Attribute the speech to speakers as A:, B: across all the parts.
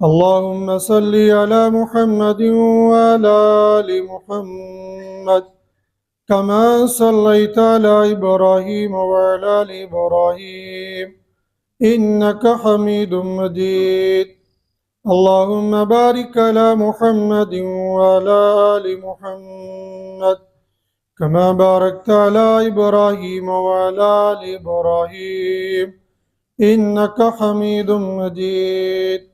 A: اللهم صل على محمد وعلى آل محمد كما صليت على إبراهيم وعلى آل إبراهيم إنك حميد مجيد. اللهم بارك على محمد وعلى آل محمد كما باركت على إبراهيم وعلى آل إبراهيم إنك حميد مجيد.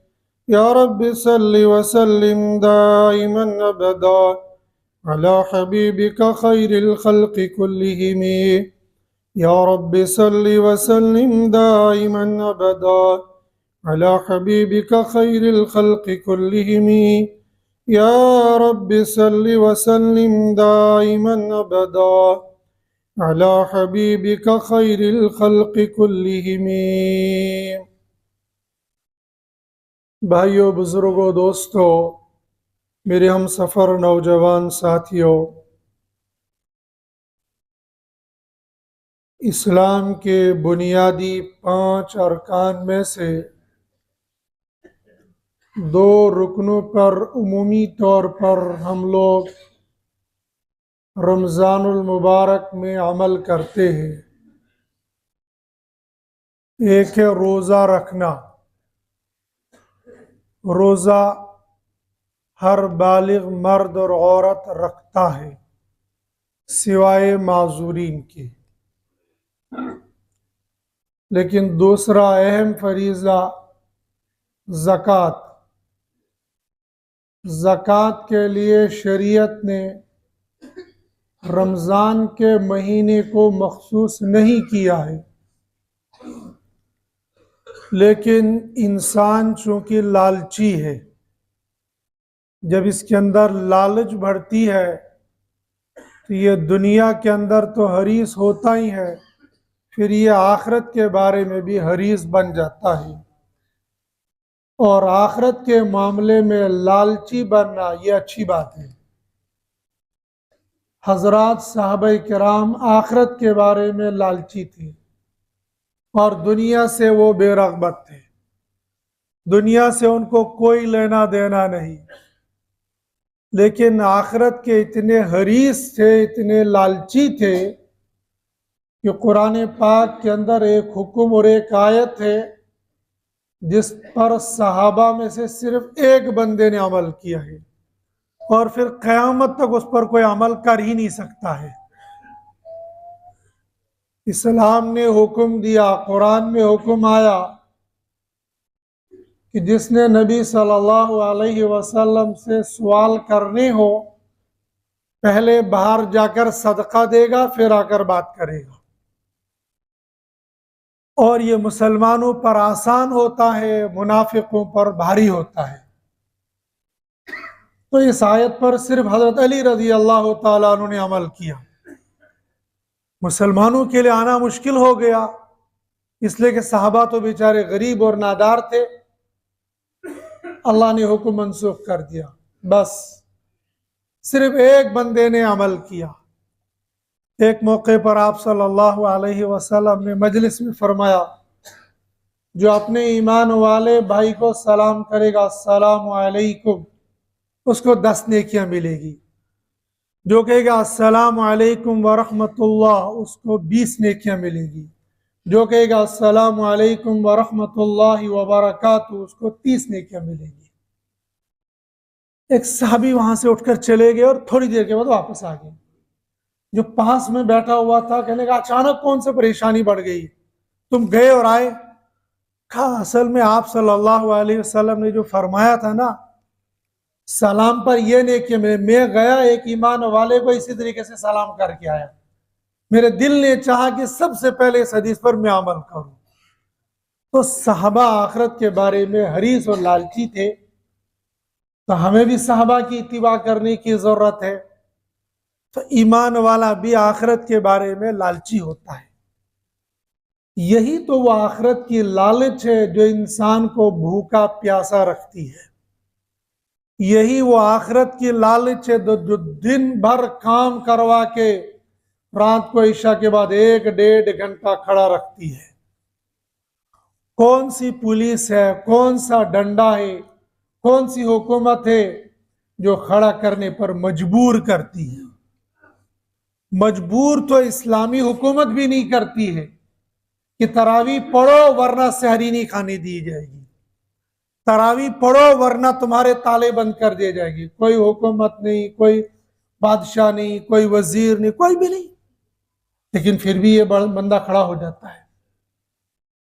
A: يا رب صل وسلم دائما أبدا على حبيبك خير الخلق كلهم. يا رب صل وسلم دائما أبدا على حبيبك خير الخلق كلهم. يا رب صل وسلم دائما أبدا على حبيبك خير الخلق كلهم. بھائیو، بزرگوں، دوستو، میرے ہم سفر نوجوان ساتھیوں، اسلام کے بنیادی 5 ارکان میں سے 2 رکنوں پر عمومی طور پر ہم لوگ رمضان المبارک میں عمل کرتے ہیں. ایک ہے روزہ رکھنا. روزہ ہر بالغ مرد اور عورت رکھتا ہے سوائے معذورین کے. لیکن دوسرا اہم فریضہ زکوٰۃ. زکوٰۃ کے لیے شریعت نے رمضان کے مہینے کو مخصوص نہیں کیا ہے، لیکن انسان چونکہ لالچی ہے، جب اس کے اندر لالچ بڑھتی ہے تو یہ دنیا کے اندر تو حریص ہوتا ہی ہے، پھر یہ آخرت کے بارے میں بھی حریص بن جاتا ہے. اور آخرت کے معاملے میں لالچی بننا یہ اچھی بات ہے. حضرات صحابہ کرام آخرت کے بارے میں لالچی تھے اور دنیا سے وہ بے رغبت تھے. دنیا سے ان کو کوئی لینا دینا نہیں، لیکن آخرت کے اتنے حریص تھے، اتنے لالچی تھے کہ قرآن پاک کے اندر ایک حکم اور ایک آیت ہے جس پر صحابہ میں سے صرف ایک بندے نے عمل کیا ہے، اور پھر قیامت تک اس پر کوئی عمل کر ہی نہیں سکتا ہے. اسلام نے حکم دیا، قرآن میں حکم آیا کہ جس نے نبی صلی اللہ علیہ وسلم سے سوال کرنے ہو پہلے باہر جا کر صدقہ دے گا، پھر آ کر بات کرے گا. اور یہ مسلمانوں پر آسان ہوتا ہے، منافقوں پر بھاری ہوتا ہے. تو اس آیت پر صرف حضرت علی رضی اللہ تعالیٰ عنہ نے عمل کیا. مسلمانوں کے لیے آنا مشکل ہو گیا، اس لیے کہ صحابہ تو بیچارے غریب اور نادار تھے. اللہ نے حکم منسوخ کر دیا، بس صرف ایک بندے نے عمل کیا. ایک موقع پر آپ صلی اللہ علیہ وسلم نے مجلس میں فرمایا، جو اپنے ایمان والے بھائی کو سلام کرے گا السلام علیکم، اس کو 10 نیکیاں ملے گی. جو کہے گا السلام علیکم ورحمۃ اللہ، اس کو 20 نیکیاں ملے گی. جو کہے گا السلام علیکم ورحمۃ اللہ وبرکاتہ، اس کو 30 نیکیاں ملے گی. ایک صحابی وہاں سے اٹھ کر چلے گئے اور تھوڑی دیر کے بعد واپس آ گئے. جو پاس میں بیٹھا ہوا تھا کہنے کا اچانک کون سے پریشانی بڑھ گئی، تم گئے اور آئے؟ کہا اصل میں آپ صلی اللہ علیہ وسلم نے جو فرمایا تھا نا، سلام پر یہ نیکی میں گیا ایک ایمان والے کو اسی طریقے سے سلام کر کے آیا. میرے دل نے چاہا کہ سب سے پہلے اس حدیث پر میں عمل کروں. تو صحابہ آخرت کے بارے میں حریص اور لالچی تھے، تو ہمیں بھی صحابہ کی اتباع کرنے کی ضرورت ہے. تو ایمان والا بھی آخرت کے بارے میں لالچی ہوتا ہے. یہی تو وہ آخرت کی لالچ ہے جو انسان کو بھوکا پیاسا رکھتی ہے. یہی وہ آخرت کی لالچ ہے جو دن بھر کام کروا کے رات کو عشاء کے بعد 1-1.5 گھنٹہ کھڑا رکھتی ہے. کون سی پولیس ہے، کون سا ڈنڈا ہے کون سی حکومت ہے جو کھڑا کرنے پر مجبور کرتی ہے؟ مجبور تو اسلامی حکومت بھی نہیں کرتی ہے کہ تراویح پڑھو ورنہ سحری نہیں کھانے دی جائے گی، تراویح پڑھو ورنہ تمہارے تالے بند کر دیے جائے گی۔ کوئی حکومت نہیں، کوئی بادشاہ نہیں، کوئی وزیر نہیں، کوئی بھی نہیں، لیکن پھر بھی یہ بندہ کھڑا ہو جاتا ہے،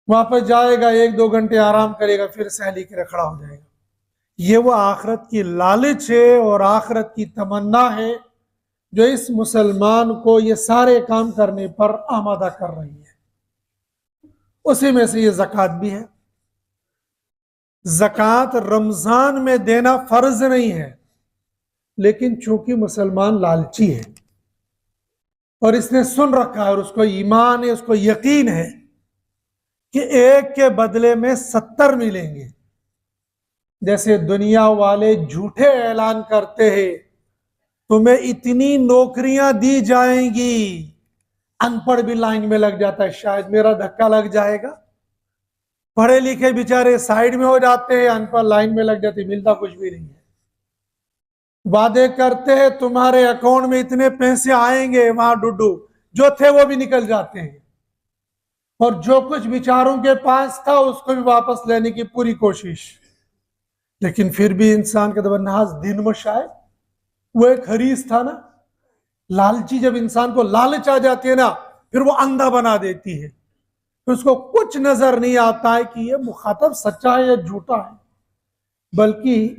A: وہاں پہ جائے گا، 1-2 گھنٹے آرام کرے گا، پھر سہلی کے لیے کھڑا ہو جائے گا۔ یہ وہ آخرت کی لالچ ہے اور آخرت کی تمنا ہے جو اس مسلمان کو یہ سارے کام کرنے پر آمادہ کر رہی ہے۔ اسی میں سے یہ زکوٰۃ بھی ہے۔ زکوٰۃ رمضان میں دینا فرض نہیں ہے، لیکن چونکہ مسلمان لالچی ہے اور اس نے سن رکھا ہے اور اس کو ایمان ہے، اس کو یقین ہے کہ ایک کے بدلے میں 70 ملیں گے، جیسے دنیا والے جھوٹے اعلان کرتے ہیں تمہیں اتنی نوکریاں دی جائیں گی، ان پڑھ بھی لائن میں لگ جاتا ہے، شاید میرا دھکا لگ جائے گا، پڑھے لکھے بیچارے سائیڈ میں ہو جاتے ہیں، ان پڑھ لائن میں لگ جاتے، ملتا کچھ بھی نہیں ہے۔ وعدے کرتے ہیں تمہارے اکاؤنٹ میں اتنے پیسے آئیں گے، وہاں ڈڈو جو تھے وہ بھی نکل جاتے ہیں، اور جو کچھ بیچاروں کے پاس تھا اس کو بھی واپس لینے کی پوری کوشش، لیکن پھر بھی انسان کے ناز دن مشائے، وہ ایک حریص تھا نا، لالچی جب انسان کو لالچ آ جاتی ہے نا پھر وہ اندھا بنا دیتی ہے، اس کو کچھ نظر نہیں آتا ہے کہ یہ مخاطب سچا ہے یا جھوٹا ہے، بلکہ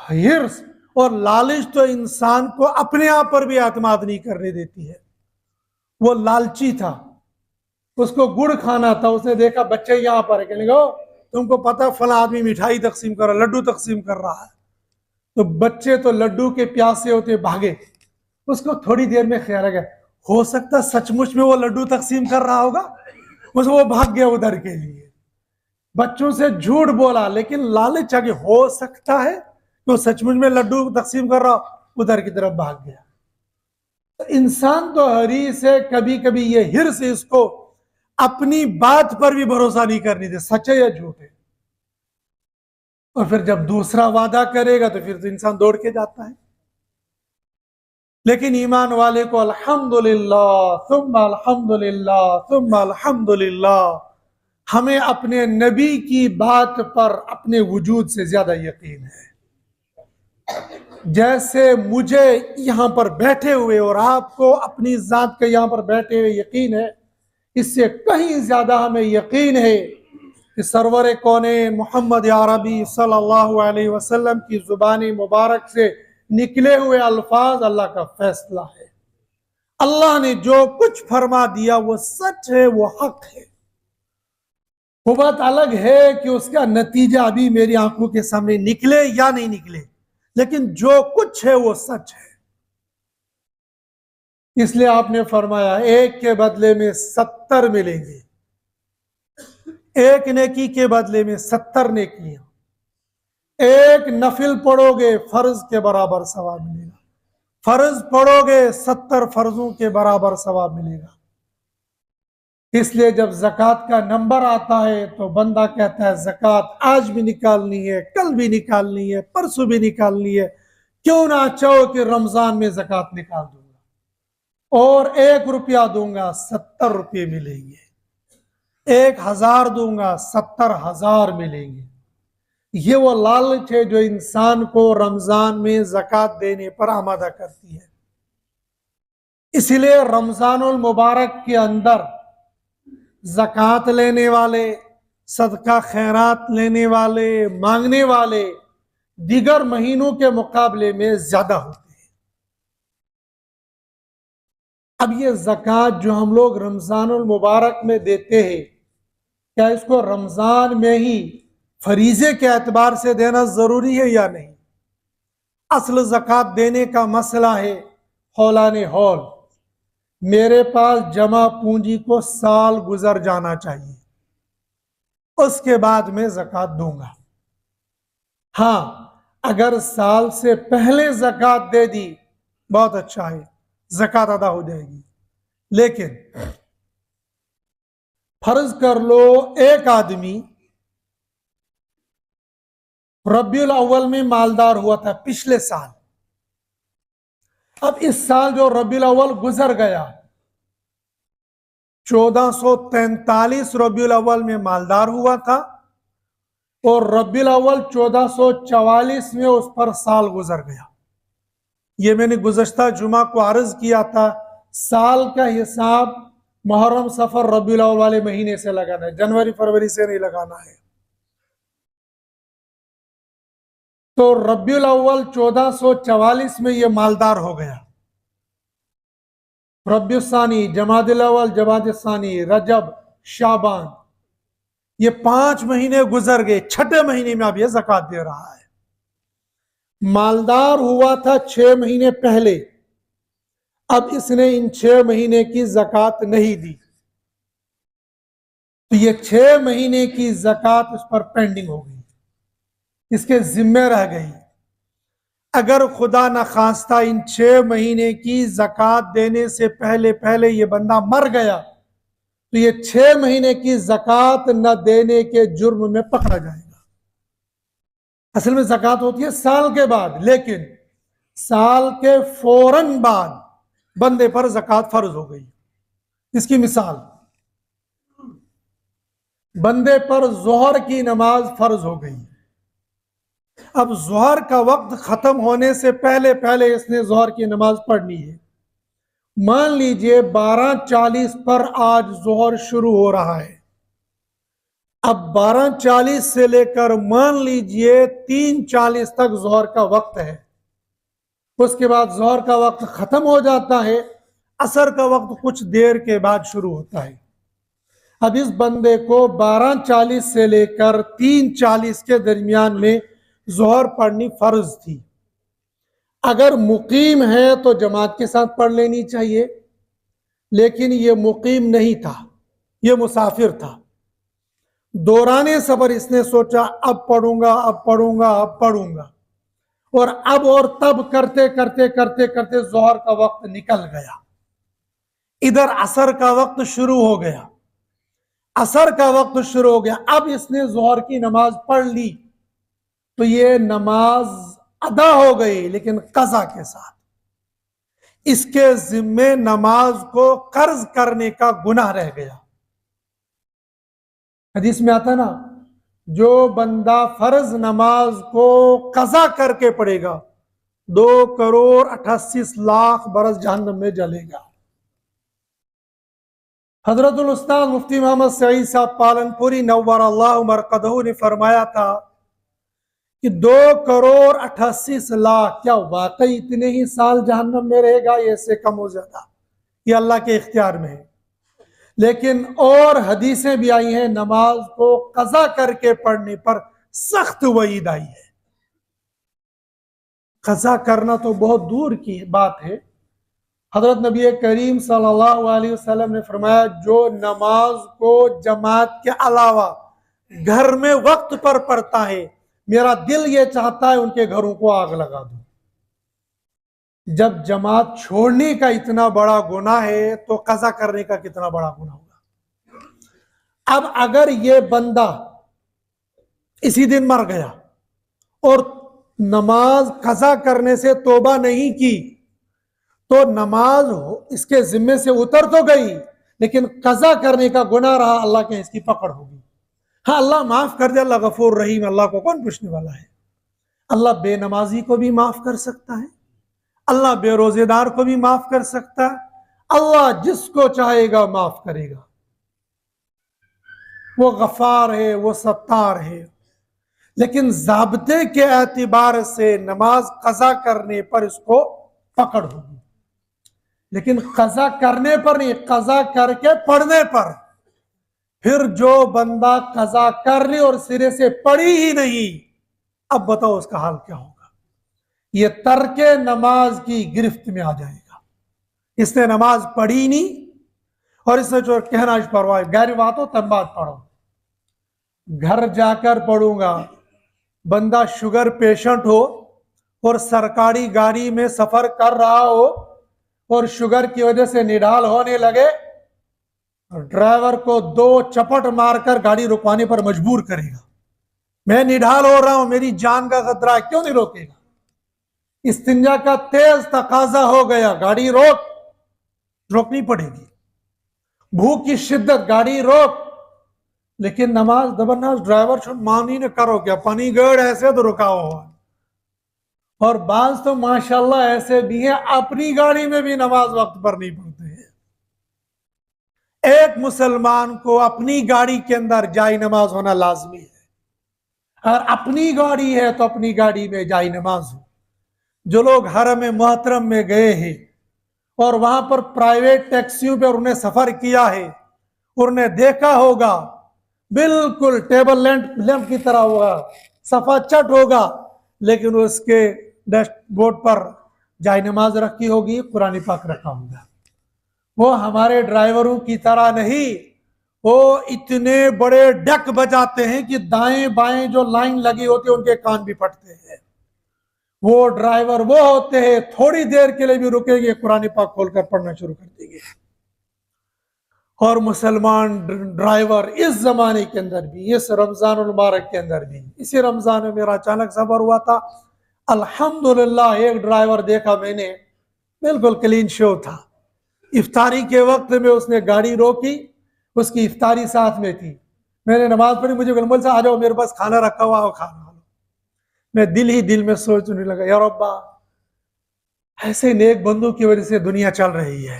A: حرص اور لالچ تو انسان کو اپنے آپ پر بھی اعتماد نہیں کرنے دیتی ہے۔ وہ لالچی تھا، اس کو گڑ کھانا تھا، اس نے دیکھا بچے یہاں پر ہے، کہنے لگا تم کو پتا فلاں آدمی مٹھائی تقسیم کر رہا، لڈو تقسیم کر رہا ہے، تو بچے تو لڈو کے پیاسے ہوتے بھاگے، اس کو تھوڑی دیر میں خیال آ گیا ہو سکتا سچ مچ میں وہ لڈو تقسیم کر رہا ہوگا، بس وہ بھاگ گیا ادھر کے لیے، بچوں سے جھوٹ بولا، لیکن لالچ آگے ہو سکتا ہے تو سچ مچ میں لڈو تقسیم کر رہا، ادھر کی طرف بھاگ گیا۔ انسان تو حریص ہے، کبھی کبھی یہ حرص اس کو اپنی بات پر بھی بھروسہ نہیں کرنی دے، سچ ہے یا جھوٹ ہے، اور پھر جب دوسرا وعدہ کرے گا تو پھر تو انسان دوڑ کے جاتا ہے۔ لیکن ایمان والے کو الحمدللہ ثم الحمدللہ ثم الحمدللہ، ہمیں اپنے نبی کی بات پر اپنے وجود سے زیادہ یقین ہے۔ جیسے مجھے یہاں پر بیٹھے ہوئے اور آپ کو اپنی ذات کے یہاں پر بیٹھے ہوئے یقین ہے، اس سے کہیں زیادہ ہمیں یقین ہے کہ سرور کونین محمد عربی صلی اللہ علیہ وسلم کی زبان مبارک سے نکلے ہوئے الفاظ اللہ کا فیصلہ ہے۔ اللہ نے جو کچھ فرما دیا وہ سچ ہے، وہ حق ہے۔ وہ بات الگ ہے کہ اس کا نتیجہ ابھی میری آنکھوں کے سامنے نکلے یا نہیں نکلے، لیکن جو کچھ ہے وہ سچ ہے۔ اس لیے آپ نے فرمایا ایک کے بدلے میں 70 ملیں گے، ایک نیکی کے بدلے میں 70 نیکیاں، ایک نفل پڑھو گے فرض کے برابر ثواب ملے گا، فرض پڑھو گے 70 فرضوں کے برابر ثواب ملے گا۔ اس لیے جب زکوٰۃ کا نمبر آتا ہے تو بندہ کہتا ہے زکوٰۃ آج بھی نکالنی ہے، کل بھی نکالنی ہے، پرسوں بھی نکالنی ہے، کیوں نہ چاہو کہ رمضان میں زکوٰۃ نکال دوں گا، اور 1 روپیہ دوں گا 70 روپے ملیں گے، 1000 دوں گا 70,000 ملیں گے۔ یہ وہ لالچ ہے جو انسان کو رمضان میں زکوٰۃ دینے پر آمادہ کرتی ہے۔ اسی لیے رمضان المبارک کے اندر زکوٰۃ لینے والے، صدقہ خیرات لینے والے، مانگنے والے دیگر مہینوں کے مقابلے میں زیادہ ہوتے ہیں۔ اب یہ زکوٰۃ جو ہم لوگ رمضان المبارک میں دیتے ہیں، کیا اس کو رمضان میں ہی فریضے کے اعتبار سے دینا ضروری ہے یا نہیں؟ اصل زکوٰۃ دینے کا مسئلہ ہے ہولان ہول، میرے پاس جمع پونجی کو سال گزر جانا چاہیے، اس کے بعد میں زکوٰۃ دوں گا۔ ہاں اگر سال سے پہلے زکوٰۃ دے دی بہت اچھا ہے، زکوٰۃ ادا ہو جائے گی، لیکن فرض کر لو ایک آدمی ربیع الاول میں مالدار ہوا تھا پچھلے سال. اب اس سال جو ربیع الاول گزر گیا 1443 ربیع الاول میں مالدار ہوا تھا اور ربیع الاول 1444 میں اس پر سال گزر گیا. یہ میں نے گزشتہ جمعہ کو عرض کیا تھا. سال کا حساب محرم سفر ربیع الاول والے مہینے سے لگانا ہے, جنوری فروری سے نہیں لگانا ہے. تو ربیع الاول 1444 میں یہ مالدار ہو گیا. ربیع الثانی, جمادی الاول, جمادی الثانی, رجب, شعبان, یہ 5 مہینے گزر گئے. 6 مہینے میں اب یہ زکوٰۃ دے رہا ہے. مالدار ہوا تھا 6 مہینے پہلے, اب اس نے ان 6 مہینے کی زکوٰۃ نہیں دی, تو یہ 6 مہینے کی زکوٰۃ اس پر پینڈنگ ہو گئی, اس کے ذمے رہ گئی. اگر خدا نخواستہ ان 6 مہینے کی زکوٰۃ دینے سے پہلے یہ بندہ مر گیا تو یہ 6 مہینے کی زکوٰۃ نہ دینے کے جرم میں پکڑا جائے گا. اصل میں زکوٰۃ ہوتی ہے سال کے بعد, لیکن سال کے فوراً بعد بندے پر زکوٰۃ فرض ہو گئی. اس کی مثال, بندے پر ظہر کی نماز فرض ہو گئی. اب ظہر کا وقت ختم ہونے سے پہلے اس نے ظہر کی نماز پڑھنی ہے. مان لیجئے 12:40 پر آج ظہر شروع ہو رہا ہے. اب 12:40 سے لے کر مان لیجئے 3:40 تک ظہر کا وقت ہے. اس کے بعد ظہر کا وقت ختم ہو جاتا ہے, عصر کا وقت کچھ دیر کے بعد شروع ہوتا ہے. اب اس بندے کو 12:40 سے لے کر 3:40 کے درمیان میں ظہر پڑھنی فرض تھی. اگر مقیم ہے تو جماعت کے ساتھ پڑھ لینی چاہیے, لیکن یہ مقیم نہیں تھا, یہ مسافر تھا. دوران سفر اس نے سوچا اب پڑھوں گا, اور تب کرتے کرتے ظہر کا وقت نکل گیا. ادھر عصر کا وقت شروع ہو گیا. اب اس نے ظہر کی نماز پڑھ لی تو یہ نماز ادا ہو گئی, لیکن قضا کے ساتھ. اس کے ذمے نماز کو قرض کرنے کا گناہ رہ گیا. حدیث میں آتا نا, جو بندہ فرض نماز کو قضا کر کے پڑھے گا 2,88,00,000 برس جہنم میں جلے گا. حضرت الاستاذ مفتی محمد سعید صاحب پالنپوری نور اللہ مرقدہ نے فرمایا تھا کہ 2,88,00,000 کیا واقعی اتنے ہی سال جہنم میں رہے گا, یا اس سے کم ہو زیادہ؟ یہ اللہ کے اختیار میں ہے. لیکن اور حدیثیں بھی آئی ہیں نماز کو قضا کر کے پڑھنے پر سخت وعید آئی ہے. قضا کرنا تو بہت دور کی بات ہے. حضرت نبی کریم صلی اللہ علیہ وسلم نے فرمایا جو نماز کو جماعت کے علاوہ گھر میں وقت پر پڑھتا ہے, میرا دل یہ چاہتا ہے ان کے گھروں کو آگ لگا دوں. جب جماعت چھوڑنے کا اتنا بڑا گناہ ہے تو قضا کرنے کا کتنا بڑا گناہ ہوگا. اب اگر یہ بندہ اسی دن مر گیا اور نماز قضا کرنے سے توبہ نہیں کی تو نماز اس کے ذمے سے اتر تو گئی, لیکن قضا کرنے کا گناہ رہا, اللہ کے اس کی پکڑ ہوگی. ہاں اللہ معاف کر دے, اللہ غفور رحیم, اللہ کو کون پوچھنے والا ہے. اللہ بے نمازی کو بھی معاف کر سکتا ہے, اللہ بے روزے دار کو بھی معاف کر سکتا ہے, اللہ جس کو چاہے گا معاف کرے گا. وہ غفار ہے, وہ ستار ہے. لیکن ضابطے کے اعتبار سے نماز قضا کرنے پر اس کو پکڑ ہوگی, لیکن قضا کرنے پر نہیں, قضا کر کے پڑھنے پر. پھر جو بندہ قضا کر لی اور سرے سے پڑھی ہی نہیں, اب بتاؤ اس کا حال کیا ہوگا. یہ ترک نماز کی گرفت میں آ جائے گا. اس نے نماز پڑھی نہیں اور اس نے جو کہنا پرواہ, گہری بات ہو تب بات پڑھو, گھر جا کر پڑھوں گا. بندہ شوگر پیشنٹ ہو اور سرکاری گاڑی میں سفر کر رہا ہو اور شوگر کی وجہ سے نڈال ہونے لگے, ڈرائیور کو 2 چپٹ مار کر گاڑی رکوانے پر مجبور کرے گا. میں نڈھال ہو رہا ہوں، میری جان کا خطرہ ہے، کیوں نہیں روکے گا؟ استنجا کا تیز تقاضا ہو گیا، گاڑی روکنی پڑے گی۔ بھوک کی شدت، گاڑی روک۔ لیکن نماز دبرناز ڈرائیور مانی نے کرو کیا، پانی گڑ ایسے تو رکا ہوا۔ اور بعض تو ماشاءاللہ ایسے بھی ہیں اپنی گاڑی میں بھی نماز وقت پر نہیں پڑھتے ہیں۔ ایک مسلمان کو اپنی گاڑی کے اندر جائے نماز ہونا لازمی ہے، اور اپنی گاڑی ہے تو اپنی گاڑی میں جائے نماز ہو۔ جو لوگ حرم محترم میں گئے ہیں اور وہاں پر پرائیویٹ ٹیکسیوں پہ انہیں سفر کیا ہے، انہوں نے دیکھا ہوگا بالکل ٹیبل لیمپ کی طرح ہوگا، صفحہ چٹ ہوگا، لیکن اس کے ڈیش بورڈ پر جائے نماز رکھی ہوگی، قرآن پاک رکھا ہوگا۔ وہ ہمارے ڈرائیوروں کی طرح نہیں، وہ اتنے بڑے ڈک بجاتے ہیں کہ دائیں بائیں جو لائن لگی ہوتی ہے ان کے کان بھی پھٹتے ہیں۔ وہ ڈرائیور وہ ہوتے ہیں تھوڑی دیر کے لیے بھی رکیں گے، قرآن پاک کھول کر پڑھنا شروع کر دیں گے۔ اور مسلمان ڈرائیور اس زمانے کے اندر بھی، اس رمضان المبارک کے اندر بھی، اسی رمضان میں میرا اچانک سفر ہوا تھا، الحمدللہ ایک ڈرائیور دیکھا میں نے، بالکل کلین شو تھا۔ افطاری کے وقت میں اس نے گاڑی روکی، اس کی افطاری ساتھ میں تھی، میں نے نماز پڑھی، مجھے گلمل سے آ جاؤ میرے پاس کھانا رکھا ہوا، کھانا لو۔ میں دل ہی دل میں سوچنے لگا، یا ربا ایسے نیک بندوں کی وجہ سے دنیا چل رہی ہے۔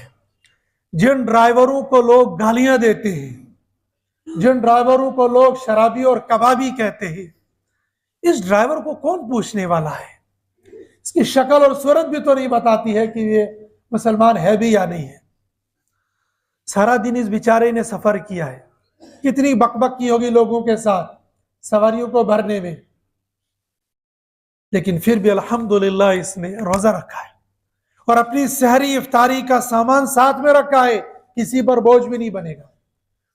A: جن ڈرائیوروں کو لوگ گالیاں دیتے ہیں، جن ڈرائیوروں کو لوگ شرابی اور کبابی کہتے ہیں، اس ڈرائیور کو کون پوچھنے والا ہے؟ اس کی شکل اور صورت بھی تو نہیں بتاتی ہے کہ یہ مسلمان ہے بھی یا نہیں ہے۔ سارا دن اس بیچارے نے سفر کیا ہے، کتنی بک بک کی ہوگی لوگوں کے ساتھ سواریوں کو بھرنے میں، لیکن پھر بھی الحمدللہ اس نے روزہ رکھا ہے اور اپنی سحری افطاری کا سامان ساتھ میں رکھا ہے، کسی پر بوجھ بھی نہیں بنے گا۔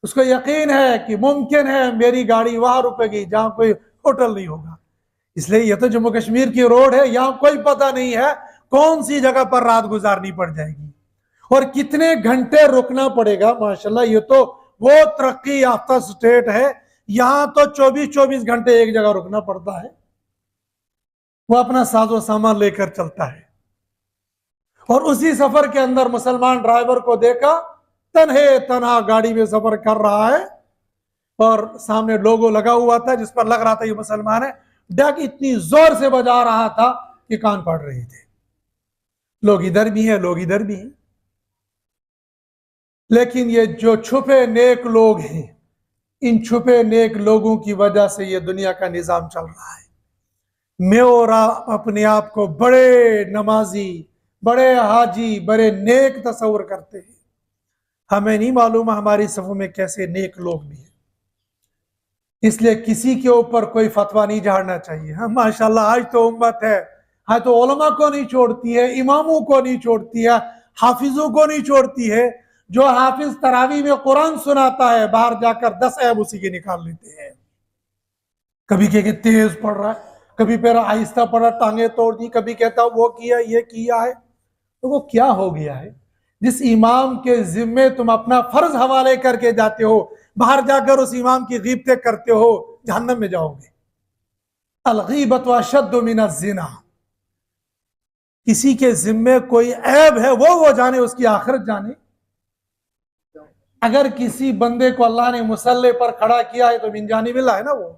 A: اس کو یقین ہے کہ ممکن ہے میری گاڑی وہاں رکے گی جہاں کوئی ہوٹل نہیں ہوگا، اس لیے یہ تو جموں کشمیر کی روڈ ہے، یہاں کوئی پتہ نہیں ہے کون سی جگہ پر رات گزارنی پڑ جائے گی اور کتنے گھنٹے رکنا پڑے گا۔ ماشاءاللہ یہ تو وہ ترقی یافتہ سٹیٹ ہے، یہاں تو 24 گھنٹے ایک جگہ رکنا پڑتا ہے۔ وہ اپنا ساز و سامان لے کر چلتا ہے، اور اسی سفر کے اندر مسلمان ڈرائیور کو دیکھا تنہا گاڑی میں سفر کر رہا ہے، اور سامنے لوگو لگا ہوا تھا جس پر لگ رہا تھا یہ مسلمان ہے، ڈگ اتنی زور سے بجا رہا تھا کہ کان پھٹ رہے تھے۔ لوگ ادھر بھی ہیں، لوگ ادھر بھی ہیں، لیکن یہ جو چھپے نیک لوگ ہیں، ان چھپے نیک لوگوں کی وجہ سے یہ دنیا کا نظام چل رہا ہے۔ میں اور آپ اپنے آپ کو بڑے نمازی، بڑے حاجی، بڑے نیک تصور کرتے ہیں، ہمیں نہیں معلوم ہماری صفوں میں کیسے نیک لوگ بھی ہیں۔ اس لیے کسی کے اوپر کوئی فتویٰ نہیں جھاڑنا چاہیے۔ ہاں ماشاءاللہ آج تو امت ہے، ہاں تو علماء کو نہیں چھوڑتی ہے، اماموں کو نہیں چھوڑتی ہے، حافظوں کو نہیں چھوڑتی ہے۔ جو حافظ تراویح میں قرآن سناتا ہے، باہر جا کر 10 عیب اسی کے نکال لیتے ہیں۔ کبھی کہ تیز پڑھ رہا ہے، کبھی پھر آہستہ پڑھا، ٹانگیں توڑ دی، کبھی کہتا وہ کیا یہ کیا ہے۔ تو وہ کیا ہو گیا ہے؟ جس امام کے ذمے تم اپنا فرض حوالے کر کے جاتے ہو، باہر جا کر اس امام کی غیبتیں کرتے ہو، جہنم میں جاؤ گے۔ الغیبۃ اشد من الزنا۔ کسی کے ذمے کوئی عیب ہے، وہ جانے، اس کی آخرت جانے۔ اگر کسی بندے کو اللہ نے مصلی پر کھڑا کیا ہے تو من جانب اللہ ہے نا، وہ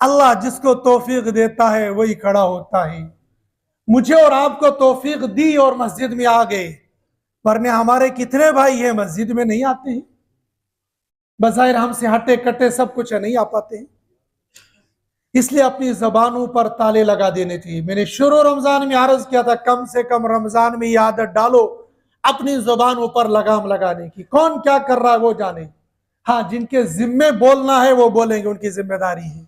A: اللہ جس کو توفیق دیتا ہے وہی کھڑا ہوتا ہے۔ مجھے اور آپ کو توفیق دی اور مسجد میں آ گئے، ورنہ ہمارے کتنے بھائی ہیں مسجد میں نہیں آتے ہیں، بظاہر ہم سے ہٹے کٹے سب کچھ ہے، نہیں آ پاتے ہیں۔ اس لیے اپنی زبانوں پر تالے لگا دینے تھے۔ میں نے شروع رمضان میں عرض کیا تھا کم سے کم رمضان میں یہ عادت ڈالو اپنی زبانوں پر لگام لگانے کی، کون کیا کر رہا ہے وہ جانے۔ ہاں جن کے ذمے بولنا ہے وہ بولیں گے، ان کی ذمہ داری ہے۔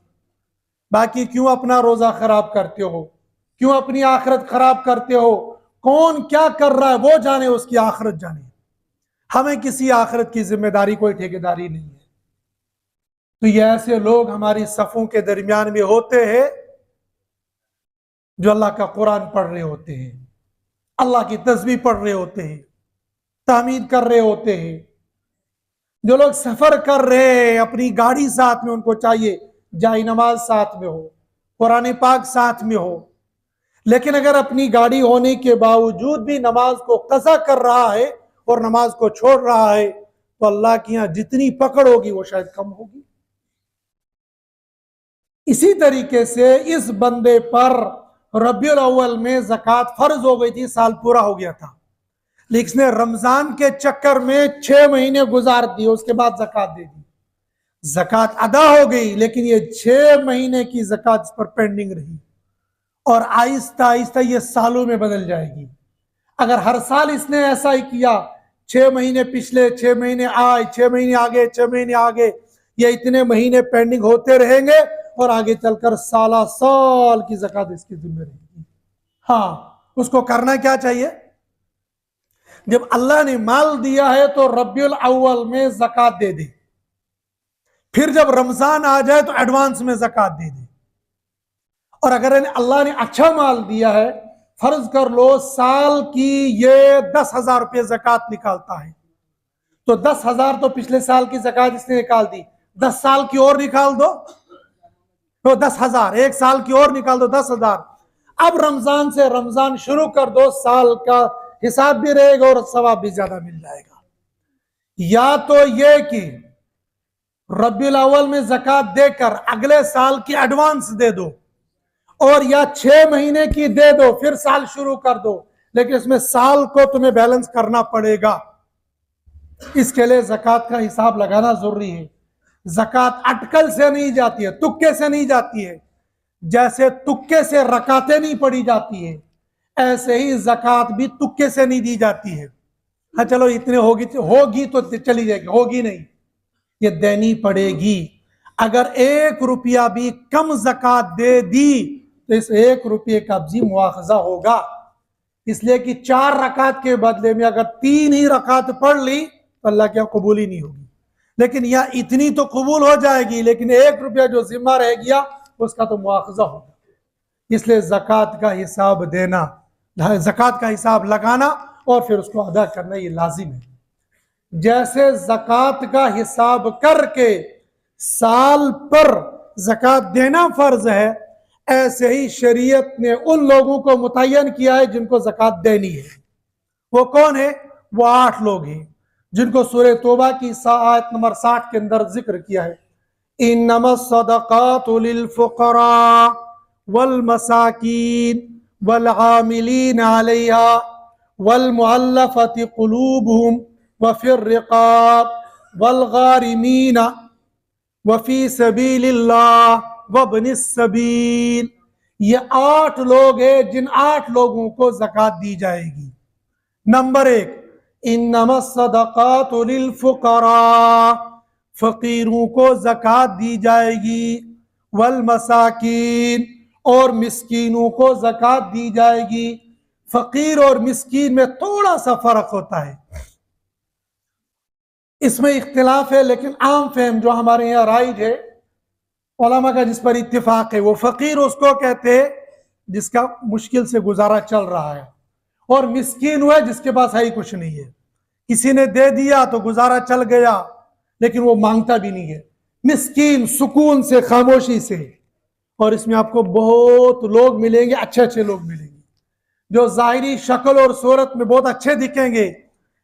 A: باقی کیوں اپنا روزہ خراب کرتے ہو، کیوں اپنی آخرت خراب کرتے ہو؟ کون کیا کر رہا ہے وہ جانے، اس کی آخرت جانے۔ ہمیں کسی آخرت کی ذمہ داری کوئی ٹھیکیداری نہیں ہے۔ تو یہ ایسے لوگ ہماری صفوں کے درمیان میں ہوتے ہیں جو اللہ کا قرآن پڑھ رہے ہوتے ہیں، اللہ کی تسبیح پڑھ رہے ہوتے ہیں، تحمید کر رہے ہوتے ہیں۔ جو لوگ سفر کر رہے ہیں اپنی گاڑی ساتھ میں، ان کو چاہیے جائے نماز ساتھ میں ہو، قرآن پاک ساتھ میں ہو، لیکن اگر اپنی گاڑی ہونے کے باوجود بھی نماز کو قضا کر رہا ہے اور نماز کو چھوڑ رہا ہے تو اللہ کی یہاں جتنی پکڑ ہوگی وہ شاید کم ہوگی۔ اسی طریقے سے اس بندے پر ربیع الاول میں زکوٰۃ فرض ہو گئی تھی، سال پورا ہو گیا تھا، لیکن اس نے رمضان کے چکر میں 6 مہینے گزار دیے، اس کے بعد زکوٰۃ دے دی، زکوٰۃ ادا ہو گئی، لیکن یہ 6 مہینے کی زکوٰۃ اس پر پینڈنگ رہی اور آہستہ آہستہ یہ سالوں میں بدل جائے گی۔ اگر ہر سال اس نے ایسا ہی کیا، 6 مہینے پچھلے، 6 مہینے آئے، 6 مہینے آگے، 6 مہینے آگے، یہ اتنے مہینے پینڈنگ ہوتے رہیں گے اور آگے چل کر سالہ سال کی زکوٰۃ اس کی ذمہ رہے گی۔ ہاں، اس کو کرنا کیا چاہیے؟ جب اللہ نے مال دیا ہے تو ربیع الاول میں زکوٰۃ دے دے، پھر جب رمضان آ جائے تو ایڈوانس میں زکوٰۃ دے دے۔ اور اگر اللہ نے اچھا مال دیا ہے، فرض کر لو سال کی یہ 10,000 روپے زکوٰۃ نکالتا ہے، تو 10,000 تو پچھلے سال کی زکوٰۃ اس نے نکال دی، 10 سال کی اور نکال دو تو 10,000، ایک سال کی اور نکال دو 10,000۔ اب رمضان سے رمضان شروع کر دو، سال کا حساب بھی رہے گا اور ثواب بھی زیادہ مل جائے گا۔ یا تو یہ کہ ربیع الاول میں زکوٰۃ دے کر اگلے سال کی ایڈوانس دے دو، اور یا 6 مہینے کی دے دو پھر سال شروع کر دو، لیکن اس میں سال کو تمہیں بیلنس کرنا پڑے گا۔ اس کے لیے زکوٰۃ کا حساب لگانا ضروری ہے۔ زکوٰۃ اٹکل سے نہیں جاتی ہے، تکے سے نہیں جاتی ہے۔ جیسے تکے سے رکعتیں نہیں پڑھی جاتی ہے، ایسے ہی زکوٰۃ بھی تکے سے نہیں دی جاتی ہے۔ ہاں چلو اتنے ہوگی تو چلی جائے گی، ہوگی نہیں، یہ دینی پڑے گی۔ اگر 1 روپیہ بھی کم زکوٰۃ دے دی تو اس 1 روپیے کا بھی مواخذہ ہوگا، اس لیے کہ 4 رکعت کے بدلے میں اگر 3 ہی رکعت پڑھ لی تو اللہ کے قبول ہی نہیں ہوگی، لیکن یا اتنی تو قبول ہو جائے گی، لیکن 1 روپیہ جو ذمہ رہ گیا اس کا تو مواخذہ ہوگا۔ اس لیے زکوٰۃ کا حساب دینا، زکوٰۃ کا حساب لگانا اور پھر اس کو ادا کرنا یہ لازم ہے۔ جیسے زکوٰۃ کا حساب کر کے سال پر زکوٰۃ دینا فرض ہے، ایسے ہی شریعت نے ان لوگوں کو متعین کیا ہے جن کو زکوٰۃ دینی ہے۔ وہ کون ہے؟ وہ 8 لوگ ہیں جن کو سورہ توبہ کی آیت نمبر 60 کے اندر ذکر کیا ہے۔ انما الصدقات للفقراء والمساکین والعاملین علیہا والمؤلفۃ قلوبہم وفی الرقاب والغارمین وفی سبیل اللہ وابن السبیل۔ یہ 8 لوگ ہیں جن 8 لوگوں کو زکوٰۃ دی جائے گی۔ نمبر 1، انما الصدقات للفقراء، فقیروں کو زکوٰۃ دی جائے گی، والمساکین، اور مسکینوں کو زکوٰۃ دی جائے گی۔ فقیر اور مسکین میں تھوڑا سا فرق ہوتا ہے، اس میں اختلاف ہے، لیکن عام فہم جو ہمارے یہاں رائج ہے علماء کا جس پر اتفاق ہے، وہ فقیر اس کو کہتے ہیں جس کا مشکل سے گزارا چل رہا ہے، اور مسکین وہ ہے جس کے پاس ہے ہی کچھ نہیں ہے، کسی نے دے دیا تو گزارا چل گیا لیکن وہ مانگتا بھی نہیں ہے۔ مسکین سکون سے، خاموشی سے۔ اور اس میں آپ کو بہت لوگ ملیں گے، اچھے اچھے لوگ ملیں گے جو ظاہری شکل اور صورت میں بہت اچھے دکھیں گے،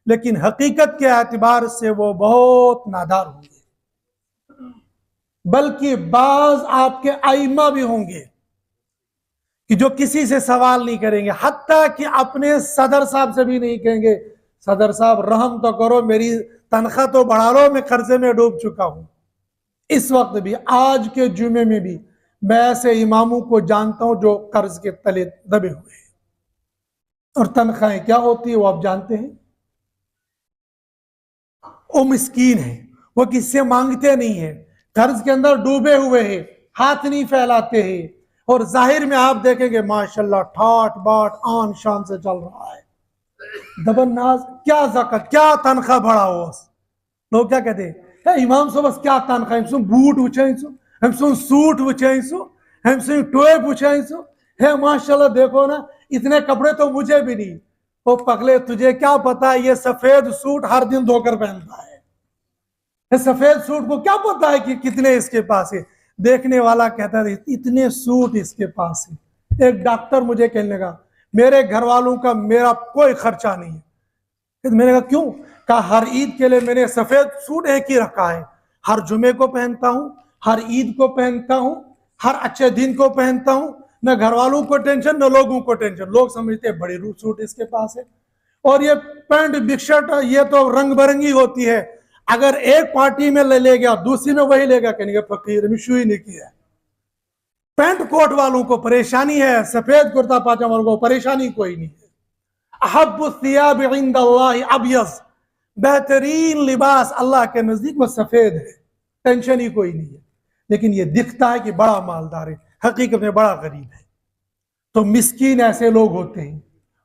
A: لیکن حقیقت کے اعتبار سے وہ بہت نادار ہوں گے۔ بلکہ بعض آپ کے ائمہ بھی ہوں گے کہ جو کسی سے سوال نہیں کریں گے، حتیٰ کہ اپنے صدر صاحب سے بھی نہیں کہیں گے صدر صاحب رحم تو کرو، میری تنخواہ تو بڑھا لو، میں قرضے میں ڈوب چکا ہوں۔ اس وقت بھی، آج کے جمعے میں بھی میں ایسے اماموں کو جانتا ہوں جو قرض کے تلے دبے ہوئے ہیں، اور تنخواہیں کیا ہوتی ہے وہ آپ جانتے ہیں۔ وہ مسکین ہیں، وہ کس سے مانگتے نہیں ہیں، قرض کے اندر ڈوبے ہوئے ہیں، ہاتھ نہیں پھیلاتے ہیں، اور ظاہر میں آپ دیکھیں گے ماشاءاللہ ٹھاٹ باٹ آن شان سے چل رہا ہے۔ دبن ناز کیا زکات، کیا تنخواہ بڑھا ہو، لوگ کیا کہتے ہیں امام صاحب بس کیا تنخواہ، ہم سن بوٹ وچھائیں سو، ہم سن سوٹ وچھائیں سو، ہم سن ٹوئے وچھائیں سو، ہے ماشاءاللہ دیکھو نا اتنے کپڑے تو مجھے بھی نہیں۔ وہ پگلے تجھے کیا پتا ہے یہ سفید سوٹ ہر دن دھو کر پہنتا ہے، سفید سوٹ کو کیا پتا ہے کہ کتنے اس کے پاس ہے۔ دیکھنے والا کہتا تھا اتنے سوٹ اس کے پاس ہے. ایک ڈاکٹر مجھے کہنے لگا میرے گھر والوں کا میرا کوئی خرچہ نہیں ہے. میں نے کہا کیوں؟ کہا ہر عید کے لیے میں نے سفید سوٹ ایک ہی رکھا ہے, ہر جمعے کو پہنتا ہوں, ہر عید کو پہنتا ہوں, ہر اچھے دن کو پہنتا ہوں, نہ گھر والوں کو ٹینشن نہ لوگوں کو ٹینشن. لوگ سمجھتے ہیں بڑی روح سوٹ اس کے پاس ہے. اور یہ پینٹ بگ شرٹ یہ تو رنگ برنگی ہوتی ہے, اگر ایک پارٹی میں لے گیا دوسری میں وہی لے گا, کہنے گا فقیر مشو ہی نہیں کیا. پینٹ کوٹ والوں کو پریشانی ہے, سفید کرتا پاجامہ والوں کو پریشانی کوئی نہیں ہے. احب الثياب عند اللہ ابیض, بہترین لباس اللہ کے نزدیک وہ سفید ہے, ٹینشن ہی کوئی نہیں ہے. لیکن یہ دکھتا ہے کہ بڑا مالدار ہے, حقیقت میں بڑا غریب ہے. تو مسکین ایسے لوگ ہوتے ہیں,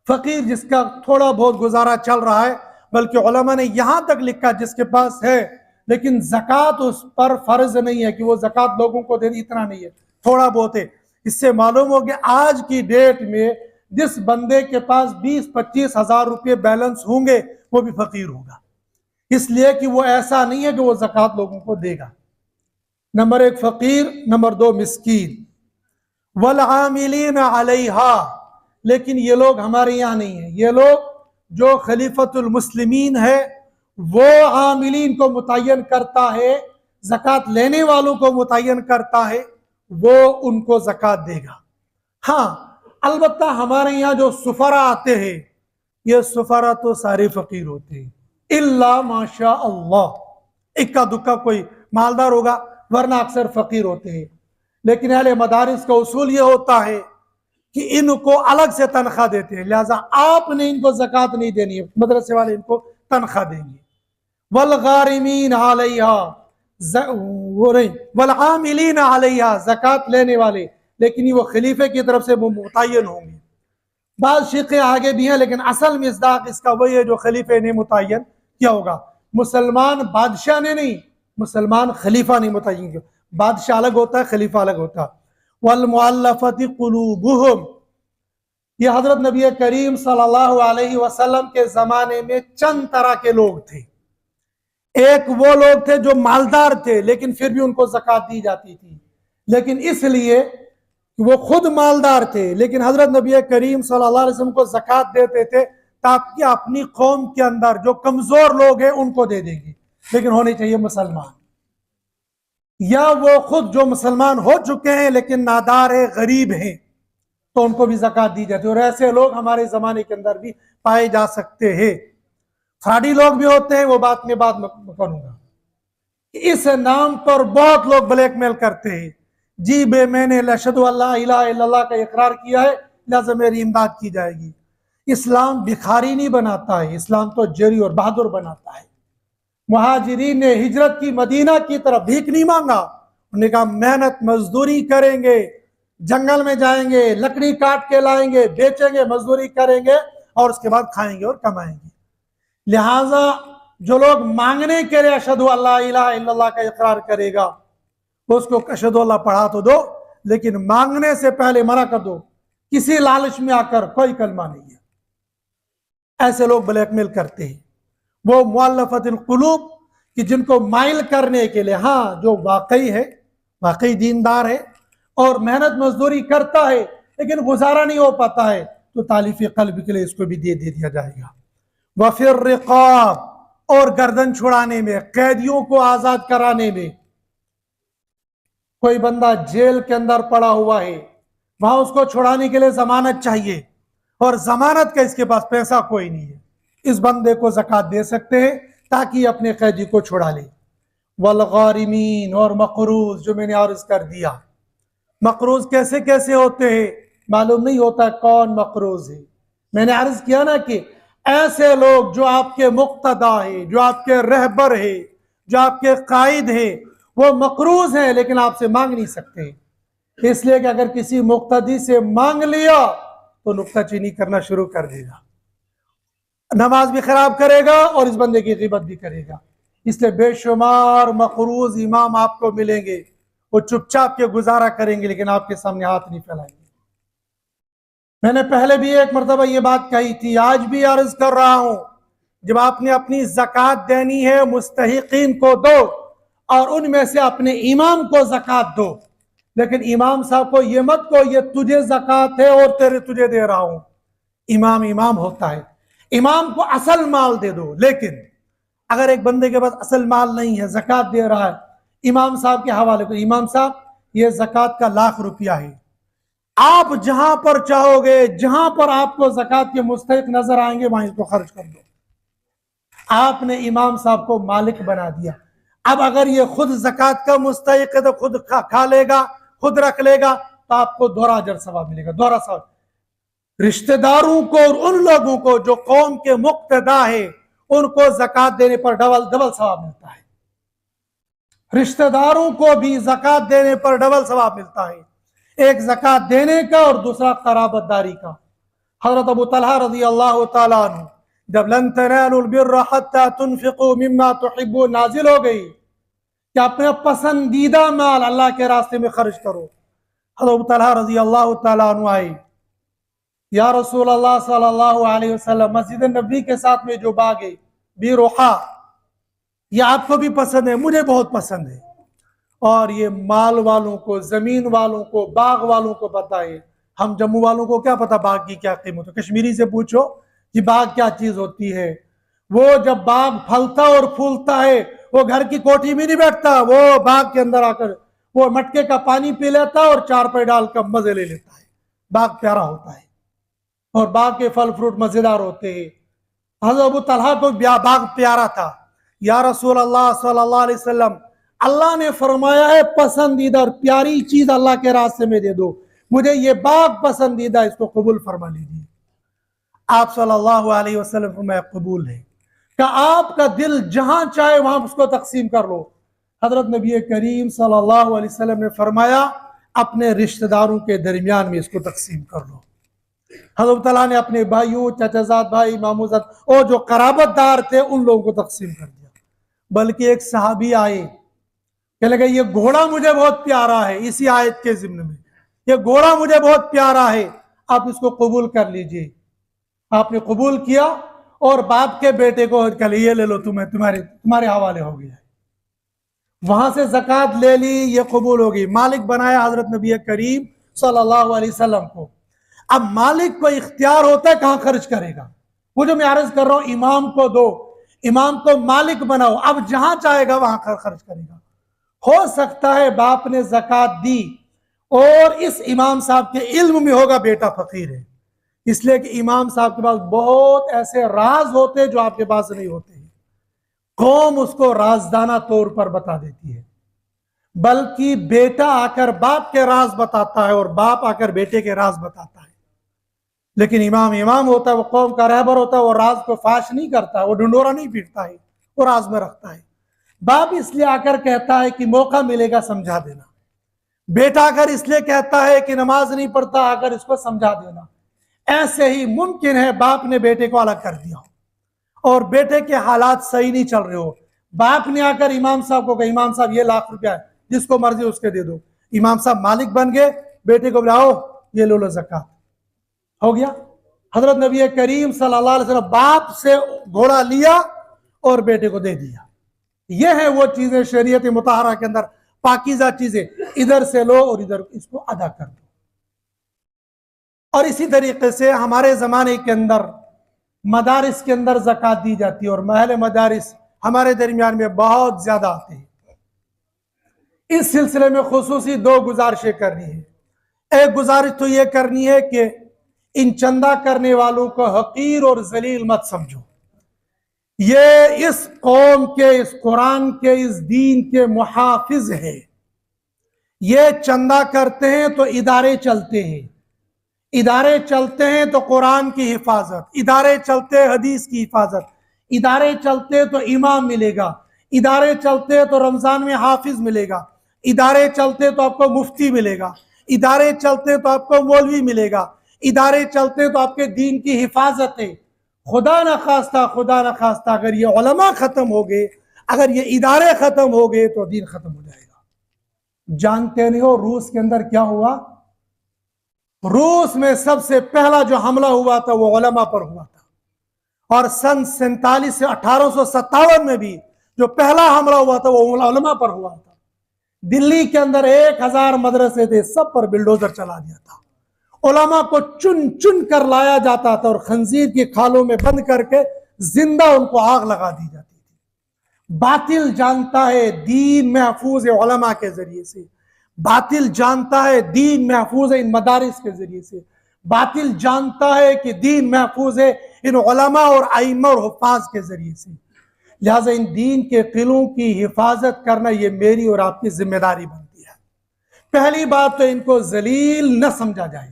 A: فقیر جس کا تھوڑا بہت گزارا چل رہا ہے, بلکہ علماء نے یہاں تک لکھا جس کے پاس ہے لیکن زکوٰۃ اس پر فرض نہیں ہے کہ وہ زکوٰۃ لوگوں کو دے, اتنا نہیں ہے, تھوڑا بہت ہے. اس سے معلوم ہو کہ آج کی ڈیٹ میں جس بندے کے پاس 20-25 ہزار روپے بیلنس ہوں گے وہ بھی فقیر ہوگا, اس لیے کہ وہ ایسا نہیں ہے کہ وہ زکوٰۃ لوگوں کو دے گا. نمبر 1 فقیر, نمبر 2 مسکین. والعاملین علیہا, لیکن یہ لوگ ہمارے یہاں نہیں ہیں. یہ لوگ جو خلیفۃ المسلمین ہے وہ عاملین کو متعین کرتا ہے, زکوٰۃ لینے والوں کو متعین کرتا ہے, وہ ان کو زکوٰۃ دے گا. ہاں البتہ ہمارے یہاں جو سفرا آتے ہیں یہ سفرا تو سارے فقیر ہوتے ہیں, الا ماشاء اللہ, اکا دکا کوئی مالدار ہوگا, ورنہ اکثر فقیر ہوتے ہیں. لیکن اہل مدارس کا اصول یہ ہوتا ہے کہ ان کو الگ سے تنخواہ دیتے ہیں, لہذا آپ نے ان کو زکوٰۃ نہیں دینی ہے, مدرسے والے ان کو تنخواہ دیں گے. والغارمین علیہا, وہ نہیں, والعاملین علیہا, زکوٰۃ لینے والے, لیکن وہ خلیفے کی طرف سے وہ متعین ہوں گے. بعض شیخیں آگے بھی ہیں لیکن اصل مصداق اس کا وہی ہے جو خلیفے نے متعین کیا ہوگا. مسلمان بادشاہ نے نہیں, مسلمان خلیفہ نے متعین کیا. بادشاہ الگ ہوتا ہے, خلیفہ الگ ہوتا ہے. والمؤلفۃ قلوبہم, یہ حضرت نبی کریم صلی اللہ علیہ وسلم کے زمانے میں چند طرح کے لوگ تھے. ایک وہ لوگ تھے جو مالدار تھے لیکن پھر بھی ان کو زکوٰۃ دی جاتی تھی, لیکن اس لیے کہ وہ خود مالدار تھے, لیکن حضرت نبی کریم صلی اللہ علیہ وسلم کو زکوٰۃ دیتے تھے تاکہ اپنی قوم کے اندر جو کمزور لوگ ہیں ان کو دے دیں گے, لیکن ہونے چاہیے مسلمان, یا وہ خود جو مسلمان ہو چکے ہیں لیکن نادار ہیں, غریب ہیں, تو ان کو بھی زکوٰۃ دی جاتی ہے. اور ایسے لوگ ہمارے زمانے کے اندر بھی پائے جا سکتے ہیں. فراڈی لوگ بھی ہوتے ہیں, وہ بات میں کروں گا. اس نام پر بہت لوگ بلیک میل کرتے ہیں, جی بے میں نے اشہد ان لا الہ الا اللہ کا اقرار کیا ہے لہذا میری امداد کی جائے گی. اسلام بھکاری نہیں بناتا ہے, اسلام تو جری اور بہادر بناتا ہے. مہاجرین نے ہجرت کی مدینہ کی طرف بھیک نہیں مانگا, انہوں نے کہا محنت مزدوری کریں گے, جنگل میں جائیں گے, لکڑی کاٹ کے لائیں گے, بیچیں گے, مزدوری کریں گے اور اس کے بعد کھائیں گے اور کمائیں گے. لہٰذا جو لوگ مانگنے کے لیے اشہد ان لا الہ الا اللہ کا اقرار کرے گا اس کو اشہد اللہ پڑھا تو دو, لیکن مانگنے سے پہلے منع کر دو, کسی لالچ میں آ کر کوئی کلمہ نہیں ہے. ایسے لوگ بلیک میل کرتے ہیں. وہ مؤلفۃ القلوب کہ جن کو مائل کرنے کے لیے, ہاں جو واقعی ہے, واقعی دیندار ہے اور محنت مزدوری کرتا ہے لیکن گزارا نہیں ہو پاتا ہے, تو تالیف قلب کے لیے اس کو بھی دے دیا جائے گا. وفی الرقاب, اور گردن چھڑانے میں, قیدیوں کو آزاد کرانے میں. کوئی بندہ جیل کے اندر پڑا ہوا ہے, وہاں اس کو چھڑانے کے لیے ضمانت چاہیے اور ضمانت کا اس کے پاس پیسہ کوئی نہیں ہے, اس بندے کو زکوٰۃ دے سکتے ہیں تاکہ اپنے قیدی کو چھڑا لے. والغارمین, اور مقروض, جو میں نے عرض کر دیا. مقروض کیسے کیسے ہوتے ہیں معلوم نہیں ہوتا کون مقروض ہے. میں نے عرض کیا نا کہ ایسے لوگ جو آپ کے مقتدا ہیں, جو آپ کے رہبر ہیں, جو آپ کے قائد ہیں, وہ مقروض ہیں لیکن آپ سے مانگ نہیں سکتے, اس لیے کہ اگر کسی مقتدی سے مانگ لیا تو نکتہ چینی کرنا شروع کر دے گا, نماز بھی خراب کرے گا اور اس بندے کی غیبت بھی کرے گا. اس لیے بے شمار مقروض امام آپ کو ملیں گے, وہ چپ چاپ کے گزارا کریں گے لیکن آپ کے سامنے ہاتھ نہیں پھیلائیں گے. میں نے پہلے بھی ایک مرتبہ یہ بات کہی تھی, آج بھی عرض کر رہا ہوں, جب آپ نے اپنی زکوٰۃ دینی ہے مستحقین کو دو, اور ان میں سے اپنے امام کو زکوٰۃ دو، لیکن امام صاحب کو یہ مت کو یہ تجھے زکوٰۃ ہے اور تجھے دے رہا ہوں۔ امام ہوتا ہے، امام کو اصل مال دے دو۔ لیکن اگر ایک بندے کے پاس اصل مال نہیں ہے، زکوٰۃ دے رہا ہے، امام صاحب کے حوالے کو، امام صاحب یہ زکوٰۃ کا 1,00,000 روپیہ ہے، آپ جہاں پر چاہو گے، جہاں پر آپ کو زکوٰۃ کے مستحق نظر آئیں گے، وہاں اس کو خرچ کر دو۔ آپ نے امام صاحب کو مالک بنا دیا۔ اب اگر یہ خود زکوٰۃ کا مستحق ہے تو خود کھا لے گا، خود رکھ لے گا، تو آپ کو دوہرا اجر ثواب ملے گا، دوہرا ثواب۔ رشتہ داروں کو اور ان لوگوں کو جو قوم کے مقتدا ہے، ان کو زکوٰۃ دینے پر ڈبل ثواب ملتا ہے۔ رشتہ داروں کو بھی زکوٰۃ دینے پر ڈبل ثواب ملتا ہے، ایک زکوٰۃ دینے کا اور دوسرا قرابت داری کا۔ حضرت ابو طلحہ رضی اللہ تعالیٰ عنہ جب لن تنالوا البر حتى تنفقوا مما تحبون نازل ہو گئی کہ اپنے پسندیدہ مال اللہ کے راستے میں خرچ کرو، حضرت ابو طلحہ رضی اللہ تعالیٰ عنہ آئے، یا رسول اللہ صلی اللہ علیہ وسلم، مسجد نبوی کے ساتھ میں جو باغ ہے بیروحا، یہ آپ کو بھی پسند ہے، مجھے بہت پسند ہے، اور یہ مال والوں کو، زمین والوں کو، باغ والوں کو بتائے۔ ہم جموں والوں کو کیا پتا باغ کی کیا قیمت ہے؟ کشمیری سے پوچھو کہ باغ کیا چیز ہوتی ہے۔ وہ جب باغ پھلتا اور پھولتا ہے، وہ گھر کی کوٹھی میں نہیں بیٹھتا، وہ باغ کے اندر آ کر وہ مٹکے کا پانی پی لیتا اور چارپائی ڈال کر مزے لے لیتا ہے۔ باغ پیارا ہوتا ہے اور باغ کے پھل فروٹ مزیدار ہوتے ہیں۔ حضرت ابو طلحہ کو باغ پیارا تھا۔ یا رسول اللہ صلی اللہ علیہ وسلم، اللہ نے فرمایا ہے پسندیدہ اور پیاری چیز اللہ کے راستے میں دے دو، مجھے یہ باغ پسندیدہ، اس کو قبول فرما لیجیے۔ آپ صلی اللہ علیہ وسلم فرمایا قبول ہے، کہ آپ کا دل جہاں چاہے وہاں اس کو تقسیم کر لو۔ حضرت نبی کریم صلی اللہ علیہ وسلم نے فرمایا اپنے رشتہ داروں کے درمیان میں اس کو تقسیم کر لو۔ حضرت تعالیٰ نے اپنے بھائیوں، چچا زاد بھائی، ماموں زاد اور جو قرابت دار تھے ان لوگوں کو تقسیم کر دیا۔ بلکہ ایک صحابی آئے کہ لگا یہ گھوڑا مجھے بہت پیارا ہے، اسی آیت کے ضمن میں، یہ گھوڑا مجھے بہت پیارا ہے، آپ اس کو قبول کر لیجئے۔ آپ نے قبول کیا اور باپ کے بیٹے کو کہ یہ لے لو، تمہارے حوالے ہو گیا ہے۔ وہاں سے زکوٰۃ لے لی، یہ قبول ہوگی، مالک بنایا حضرت نبی کریم صلی اللہ علیہ وسلم کو۔ اب مالک کو اختیار ہوتا ہے کہاں خرچ کرے گا۔ وہ جو میں عرض کر رہا ہوں، امام کو دو، امام کو مالک بناؤ، اب جہاں چاہے گا وہاں خرچ کرے گا۔ ہو سکتا ہے باپ نے زکوٰۃ دی اور اس امام صاحب کے علم میں ہوگا بیٹا فقیر ہے، اس لیے کہ امام صاحب کے پاس بہت ایسے راز ہوتے جو آپ کے پاس نہیں ہوتے ہیں، قوم اس کو رازدانہ طور پر بتا دیتی ہے، بلکہ بیٹا آ کر باپ کے راز بتاتا ہے اور باپ آ کر بیٹے کے راز بتاتا ہے۔ لیکن امام ہوتا ہے، وہ قوم کا رہبر ہوتا ہے، وہ راز کو فاش نہیں کرتا، وہ ڈنڈورا نہیں پیٹتا ہے، وہ راز میں رکھتا ہے۔ باپ اس لیے آ کر کہتا ہے کہ موقع ملے گا سمجھا دینا، بیٹا اگر اس لیے کہتا ہے کہ نماز نہیں پڑھتا، اگر اس کو سمجھا دینا۔ ایسے ہی ممکن ہے باپ نے بیٹے کو الگ کر دیا ہو اور بیٹے کے حالات صحیح نہیں چل رہے ہو، باپ نے آ کر امام صاحب کو کہا امام صاحب یہ 1,00,000 روپیہ ہے، جس کو مرضی اس کے دے دو۔ امام صاحب مالک بن گئے، بیٹے کو بلاؤ یہ لو زکوٰۃ، ہو گیا۔ حضرت نبی کریم صلی اللہ علیہ وسلم باپ سے گھوڑا لیا اور بیٹے کو دے دیا۔ یہ ہے وہ چیزیں شریعت مطہرہ کے اندر پاکیزہ چیزیں، ادھر سے لو اور ادھر اس کو ادا کر دو۔ اور اسی طریقے سے ہمارے زمانے کے اندر مدارس کے اندر زکوٰۃ دی جاتی ہے، اور محل مدارس ہمارے درمیان میں بہت زیادہ آتے ہیں۔ اس سلسلے میں خصوصی 2 گزارشیں کرنی ہے۔ ایک گزارش تو یہ کرنی ہے کہ ان چندہ کرنے والوں کو حقیر اور ذلیل مت سمجھو، یہ اس قوم کے، اس قرآن کے، اس دین کے محافظ ہیں۔ یہ چندہ کرتے ہیں تو ادارے چلتے ہیں، ادارے چلتے ہیں تو قرآن کی حفاظت، ادارے چلتے حدیث کی حفاظت، ادارے چلتے تو امام ملے گا، ادارے چلتے تو رمضان میں حافظ ملے گا، ادارے چلتے تو آپ کو مفتی ملے گا، ادارے چلتے تو آپ کو مولوی ملے گا، ادارے چلتے تو آپ کے دین کی حفاظت ہے۔ خدا نخواستہ اگر یہ علماء ختم ہو گئے، اگر یہ ادارے ختم ہو گئے تو دین ختم ہو جائے گا۔ جانتے نہیں ہو روس کے اندر کیا ہوا؟ روس میں سب سے پہلا جو حملہ ہوا تھا وہ علماء پر ہوا تھا، اور سن 47 سے 1857 میں بھی جو پہلا حملہ ہوا تھا وہ علماء پر ہوا تھا. دلی کے اندر 1000 مدرسے تھے, سب پر بلڈوزر چلا دیا تھا. علماء کو چن چن کر لایا جاتا تھا اور خنزیر کی کھالوں میں بند کر کے زندہ ان کو آگ لگا دی جاتی تھی. باطل جانتا ہے دین محفوظ ہے علماء کے ذریعے سے, باطل جانتا ہے دین محفوظ ہے ان مدارس کے ذریعے سے, باطل جانتا ہے کہ دین محفوظ ہے ان علماء اور ائمہ اور حفاظ کے ذریعے سے. لہٰذا ان دین کے قلعوں کی حفاظت کرنا یہ میری اور آپ کی ذمہ داری بنتی ہے. پہلی بات تو ان کو ذلیل نہ سمجھا جائے,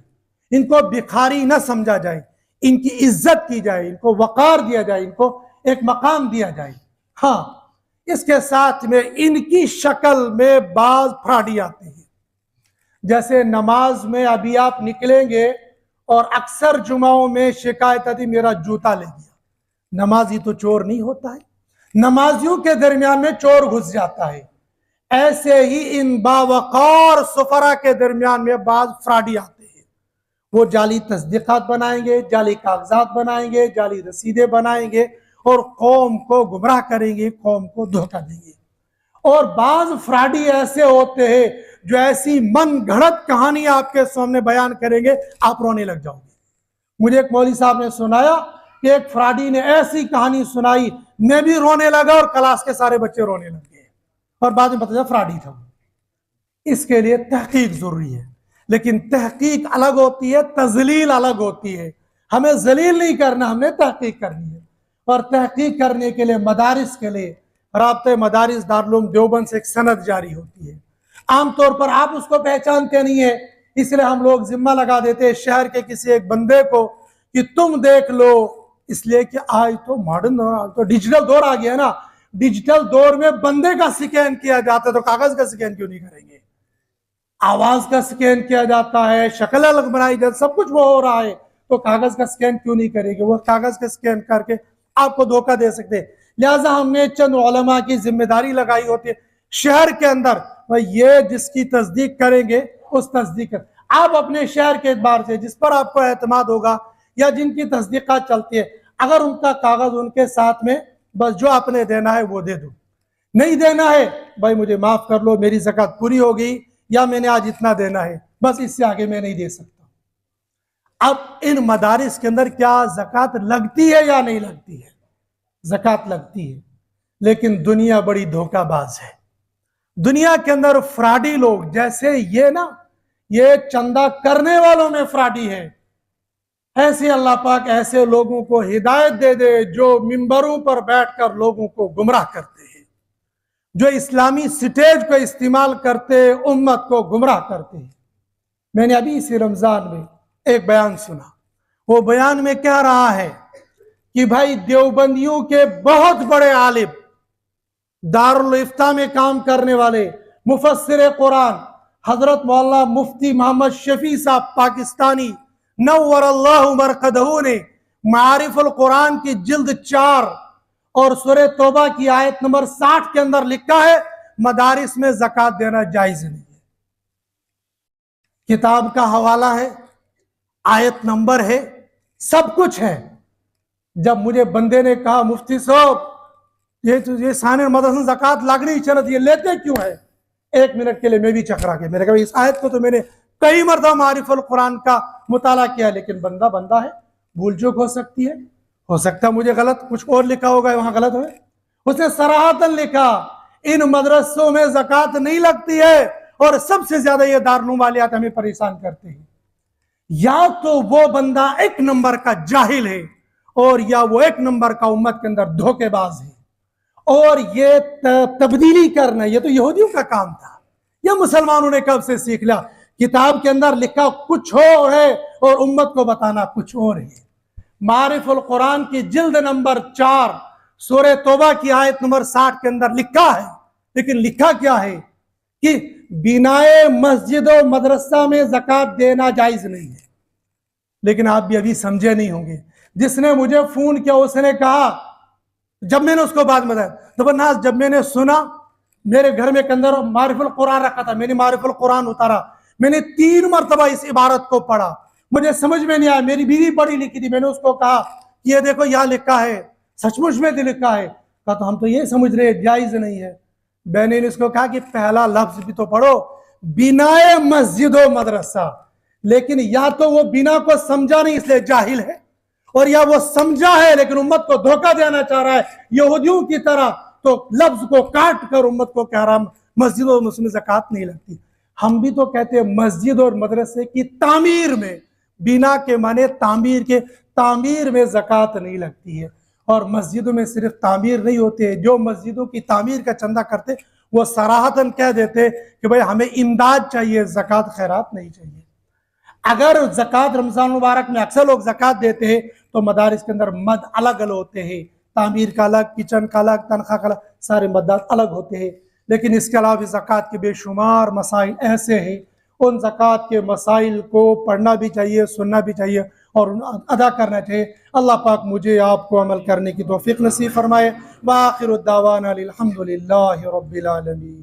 A: ان کو بکھاری نہ سمجھا جائے, ان کی عزت کی جائے, ان کو وقار دیا جائے, ان کو ایک مقام دیا جائے. ہاں, اس کے ساتھ میں ان کی شکل میں بعض فراڈی آتے ہیں. جیسے نماز میں ابھی آپ نکلیں گے اور اکثر جمعوں میں شکایت آتی میرا جوتا لے گیا. نمازی تو چور نہیں ہوتا ہے, نمازیوں کے درمیان میں چور گھس جاتا ہے. ایسے ہی ان باوقار سفرا کے درمیان میں بعض فراڈی آتے ہیں. وہ جعلی تصدیقات بنائیں گے, جعلی کاغذات بنائیں گے, جعلی رسیدیں بنائیں گے اور قوم کو گمراہ کریں گے, قوم کو دھوکہ دیں گے. اور بعض فراڈی ایسے ہوتے ہیں جو ایسی من گھڑت کہانی آپ کے سامنے بیان کریں گے آپ رونے لگ جاؤ گے. مجھے ایک مولوی صاحب نے سنایا کہ ایک فراڈی نے ایسی کہانی سنائی, میں بھی رونے لگا اور کلاس کے سارے بچے رونے لگ گئے اور بعد میں پتہ چلا فراڈی تھا. اس کے لیے تحقیق ضروری ہے, لیکن تحقیق الگ ہوتی ہے, تذلیل الگ ہوتی ہے. ہمیں ذلیل نہیں کرنا, ہم نے تحقیق کرنی ہے. اور تحقیق کرنے کے لیے مدارس کے لیے رابطہ مدارس دارالعلوم دیوبند سے ایک سند جاری ہوتی ہے. عام طور پر آپ اس کو پہچانتے نہیں ہیں, اس لیے ہم لوگ ذمہ لگا دیتے ہیں شہر کے کسی ایک بندے کو کہ تم دیکھ لو, اس لیے کہ آج تو ماڈرن دور, تو ڈیجیٹل دور آ گیا نا. ڈیجیٹل دور میں بندے کا سکین کیا جاتا ہے تو کاغذ کا سکین کیوں نہیں کریں گے؟ آواز کا سکین کیا جاتا ہے, شکل الگ بنائی جاتی, سب کچھ وہ ہو رہا ہے, تو کاغذ کا سکین کیوں نہیں کریں گے؟ وہ کاغذ کا سکین کر کے آپ کو دھوکہ دے سکتے. لہٰذا ہم نے چند علماء کی ذمہ داری لگائی ہوتی ہے شہر کے اندر, یہ جس کی تصدیق کریں گے اس تصدیق آپ اپنے شہر کے اعتبار سے جس پر آپ کو اعتماد ہوگا یا جن کی تصدیقات چلتی ہے, اگر ان کا کاغذ ان کے ساتھ میں, بس جو آپ نے دینا ہے وہ دے دو, نہیں دینا ہے بھائی مجھے معاف کر لو, میری زکوٰۃ پوری ہو گئی یا میں نے آج اتنا دینا ہے, بس اس سے آگے میں نہیں دے سکتا. اب ان مدارس کے اندر کیا زکوٰۃ لگتی ہے یا نہیں لگتی ہے؟ زکوٰۃ لگتی ہے, لیکن دنیا بڑی دھوکہ باز ہے. دنیا کے اندر فراڈی لوگ, جیسے یہ نا, یہ چندہ کرنے والوں میں فراڈی ہے, ایسے اللہ پاک ایسے لوگوں کو ہدایت دے دے جو منبروں پر بیٹھ کر لوگوں کو گمراہ کرتے ہیں, جو اسلامی سٹیج کو استعمال کرتے امت کو گمراہ کرتے ہیں. میں نے ابھی اسی رمضان میں ایک بیان سنا, وہ بیان میں کہہ رہا ہے کہ بھائی دیوبندیوں کے بہت بڑے عالم, دارالفتہ میں کام کرنے والے مفسر قرآن حضرت مولانا مفتی محمد شفیع صاحب پاکستانی نور اللہ مرقدہ نے معارف القرآن کی جلد 4 اور سورہ توبہ کی آیت نمبر 60 کے اندر لکھا ہے مدارس میں زکوٰۃ دینا جائز نہیں ہے. کتاب کا حوالہ ہے, آیت نمبر ہے, سب کچھ ہے. جب مجھے بندے نے کہا مفتی صاحب یہ سانے مدرسہ زکوٰۃ لگنی چاہیے, یہ لیتے کیوں ہے؟ 1 منٹ کے لیے میں بھی چکرا کے, میں نے کہا اس آیت کو تو میں نے کئی مرتبہ معارف القرآن کا مطالعہ کیا, لیکن بندہ ہے, بھول چوک ہو سکتی ہے, ہو سکتا ہے مجھے غلط کچھ اور لکھا ہوگا وہاں غلط ہوئے. اس نے صراحتاً لکھا ان مدرسوں میں زکوٰۃ نہیں لگتی ہے, اور سب سے زیادہ یہ دارالعلوم والے ہمیں پریشان کرتے ہیں. یا تو وہ بندہ 1 نمبر کا جاہل ہے, اور یا وہ 1 نمبر کا امت کے اندر دھوکے باز ہے. اور یہ تبدیلی کرنا یہ تو یہودیوں کا کام تھا, یہ مسلمانوں نے کب سے سیکھ لیا. کتاب کے اندر لکھا کچھ اور ہے اور امت کو بتانا کچھ اور ہے. معارف القرآن کی جلد نمبر 4 سورہ توبہ کی آیت نمبر 60 کے اندر لکھا ہے, لیکن لکھا کیا ہے کہ بنائے مسجد و مدرسہ میں زکوٰۃ دینا جائز نہیں ہے. لیکن آپ بھی ابھی سمجھے نہیں ہوں گے. جس نے مجھے فون کیا اس نے کہا, جب میں نے اس کو بعد میں بتایا, جب میں نے سنا, میرے گھر میں کے اندر معارف القرآن رکھا تھا, میں نے معارف القرآن اتارا, میں نے 3 مرتبہ اس عبارت کو پڑھا, مجھے سمجھ میں نہیں آیا. میری بیوی پڑھی لکھی تھی, میں نے اس کو کہا یہ دیکھو یہاں لکھا ہے, سچ مچ میں لکھا ہے. کہا تو ہم تو یہ سمجھ رہے جائز نہیں ہے. میں نے اس کو کہا کہ پہلا لفظ بھی تو پڑھو, بنائے مسجد و مدرسہ. لیکن یا تو وہ بنا کو سمجھا نہیں اس لیے جاہل ہے, اور یا وہ سمجھا ہے لیکن امت کو دھوکہ دینا چاہ رہا ہے یہودیوں کی طرح, تو لفظ کو کاٹ کر امت کو کہہ رہا مسجد اور مسلم زکوٰۃ نہیں لگتی. ہم بھی تو کہتے ہیں مسجد اور مدرسے کی تعمیر میں, بنا کے معنی تعمیر کے, تعمیر میں زکوٰۃ نہیں لگتی ہے. اور مسجدوں میں صرف تعمیر نہیں ہوتے, جو مسجدوں کی تعمیر کا چندہ کرتے وہ صراحتاً کہہ دیتے کہ بھئی ہمیں امداد چاہیے, زکوٰۃ خیرات نہیں چاہیے. اگر زکوٰۃ رمضان مبارک میں اکثر لوگ زکوٰۃ دیتے ہیں تو مدارس کے اندر مد الگ الگ ہوتے ہیں, تعمیر کا الگ, کچن کا الگ, تنخواہ کا الگ, سارے مدات الگ ہوتے ہیں. لیکن اس کے علاوہ زکوٰۃ کے بے شمار مسائل ایسے ہیں, ان زکوٰۃ کے مسائل کو پڑھنا بھی چاہیے, سننا بھی چاہیے اور ادا کرنا چاہیے. اللہ پاک مجھے آپ کو عمل کرنے کی توفیق نصیب فرمائے. وآخر الدعوانا الحمد للہ رب العالمین.